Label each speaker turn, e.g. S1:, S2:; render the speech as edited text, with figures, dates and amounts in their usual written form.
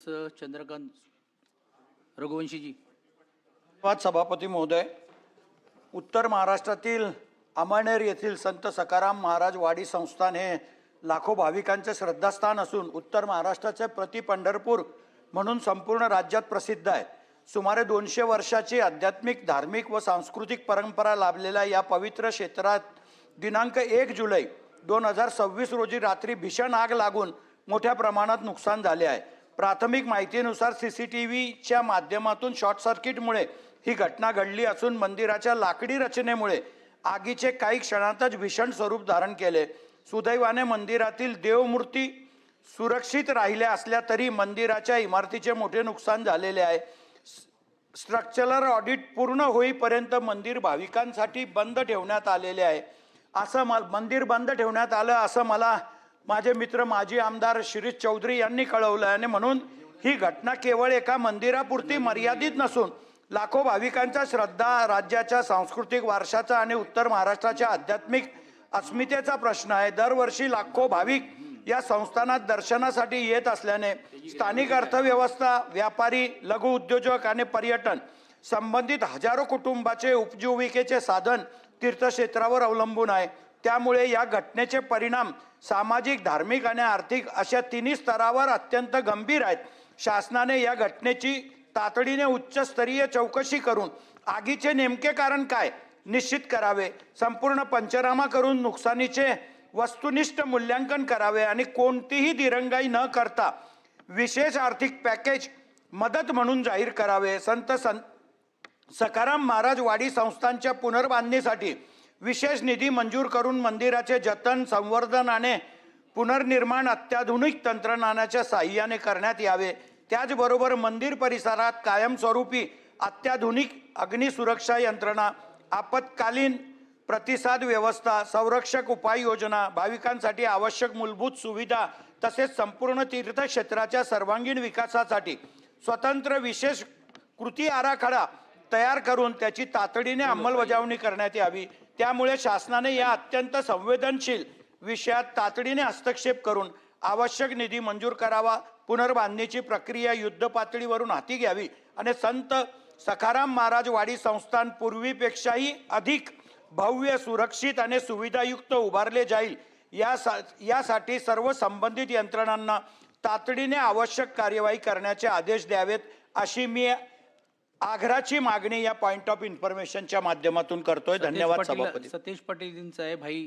S1: चंद्रकांत रघुवंशी जी।
S2: धन्यवाद सभापती महोदय। उत्तर महाराष्ट्रातील अमळनेर येथील संत सखाराम महाराज वाडी संस्थान हे लाखो भाविकांचे श्रद्धास्थान असून उत्तर महाराष्ट्राचे प्रति पंढरपूर म्हणून संपूर्ण राज्यात प्रसिद्ध आहे। सुमारे 200 वर्षाची आध्यात्मिक, धार्मिक व सांस्कृतिक परंपरा लाभलेल्या या पवित्र क्षेत्रात दिनांक 1 जुलै 2026 रोजी रात्री भीषण आग लागून मोठ्या प्रमाणात नुकसान झाले आहे। प्राथमिक माहितीनुसार CCTVच्या माध्यमातून शॉर्ट सर्किटमुळे ही घटना घडली असून मंदिराच्या लाकडी रचनेमुळे आगीचे काही क्षणातच भीषण स्वरूप धारण केले। सुदैवाने मंदिरातील देवमूर्ती सुरक्षित राहिल्या असल्या तरी मंदिराच्या इमारतीचे मोठे नुकसान झालेले आहे। स्ट्रक्चरल ऑडिट पूर्ण होईपर्यंत मंदिर भाविकांसाठी बंद ठेवण्यात आलेले आहे। मंदिर बंद ठेवण्यात आलं असं मला माझे मित्र माजी आमदार शिरीष चौधरी यांनी कळवलं आणि म्हणून ही घटना केवळ एका मंदिरापुरती मर्यादित नसून लाखो भाविकांच्या श्रद्धा, राज्याच्या सांस्कृतिक वारशाचा आणि उत्तर महाराष्ट्राच्या आध्यात्मिक अस्मितेचा प्रश्न आहे। दरवर्षी लाखो भाविक या संस्थानात दर्शनासाठी येत असल्याने स्थानिक अर्थव्यवस्था, व्यापारी, लघु उद्योजक आणि पर्यटन संबंधित हजारो कुटुंबाचे उपजीविकेचे साधन तीर्थक्षेत्रावर अवलंबून आहे। त्यामुळे या घटनेचे परिणाम सामाजिक, धार्मिक आणि आर्थिक अशा तिन्ही स्तरावर अत्यंत गंभीर आहेत। शासनाने या घटनेची तातडीने उच्चस्तरीय चौकशी करून आगीचे नेमके कारण काय निश्चित करावे, संपूर्ण पंचनामा करून नुकसानीचे वस्तुनिष्ठ मूल्यांकन करावे आणि कोणतीही दिरंगाई न करता विशेष आर्थिक पॅकेज मदत म्हणून जाहीर करावे। संत सखाराम महाराज वाडी संस्थानच्या पुनर्बांधणीसाठी विशेष निधी मंजूर करून मंदिराचे जतन, संवर्धन आणि पुनर्निर्माण अत्याधुनिक तंत्रज्ञानाच्या साहाय्याने करण्यात यावे। त्याचबरोबर मंदिर परिसरात कायमस्वरूपी अत्याधुनिक अग्निसुरक्षा यंत्रणा, आपत्कालीन प्रतिसाद व्यवस्था, संरक्षक उपाययोजना, भाविकांसाठी आवश्यक मूलभूत सुविधा तसेच संपूर्ण तीर्थक्षेत्राच्या सर्वांगीण विकासासाठी स्वतंत्र विशेष कृती आराखडा तयार करून त्याची तातडीने अंमलबजावणी करण्यात यावी। त्यामुळे शासनाने या अत्यंत संवेदनशील विषयात तातडीने हस्तक्षेप करून आवश्यक निधी मंजूर करावा, पुनर्बांधणीची प्रक्रिया युद्ध पातळीवरून हाती घ्यावी आणि संत सखाराम महाराज वाडी संस्थान पूर्वीपेक्षाही अधिक भव्य, सुरक्षित आणि सुविधायुक्त उभारले जाईल यासाठी सर्व संबंधित यंत्रणांना तातडीने आवश्यक कार्यवाही करण्याचे आदेश द्यावेत अशी मी आग्रहाची मागणी या पॉइंट ऑफ इन्फॉर्मेशनच्या माध्यमातून करतोय। धन्यवाद सभापती।
S1: सतीश पाटील आहे भाई।